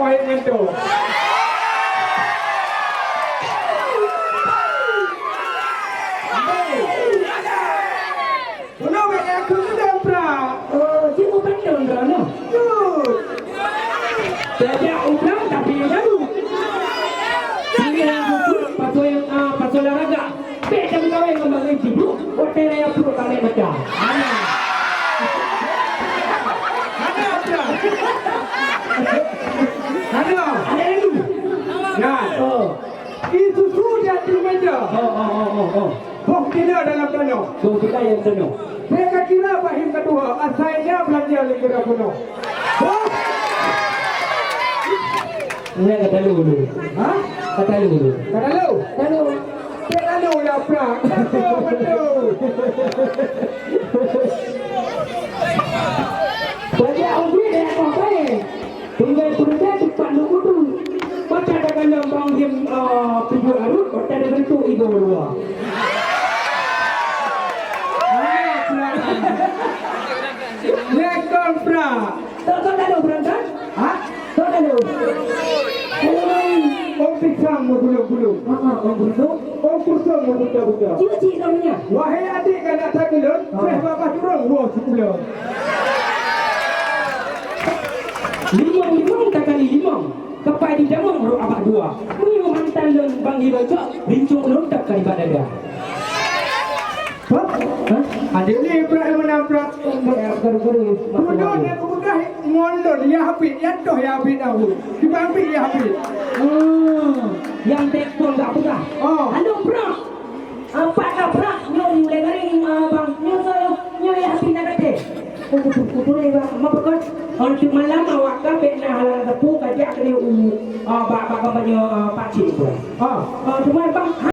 poin mentu. Puno banyak aku sudah pra. Oh, cikgu betul kan? Belajar ulang tapi baru. Sehingga pas olahraga. Beda kau yang kembali tidur. Hotel yang perlu kali macam. Mana pra? Mana? Ada lagi. Ya. Oh. Itu sudah di meja. Oh. Bok tidak dalam tanah. So kita yang senang. Mereka kira bahim kedua, asalnya belanja oleh kira kuno. Bok. Ini kata dulu. Hah? Kata dulu. Kata lu? Lalu. Kata lu ya pra. Betul. Belajar umri dan apa ni? Tinggal sudah cepat nunggu tu. Macam ada kalau bang game video arut, hotel ada bentuk ibu dua. Lekon pra. Tak ada berantak? Hah? Tak ada. Om pisang mu bulu-bulu. Om betul. Om kusum mu buta-buta. Cik namanya. Wahai adik kan nak tak gelun, boleh bapak turun buah sebulan. Limang tak kali limang. Kepai di damang ro abak dua. Mu mantan lon bang ibaca, rincung lon tak kali badada. Hah? Adik ni pra yang menabrak. Garu-garu. Kemudian yang kemudian ngolon ya habis, ya toh ya habis dahulu. Dibambil ya habis. Yang tekpon tak apa? Oh. Halo bro. Empat dah bro. Nyo ni boleh garing bang. Nyo ya api nak kata. Kutu ni bang. Apa kan? Untuk malam awak kan nak halang tepu kajak kena bak banyak pakcik pun. Ah. Cuma bang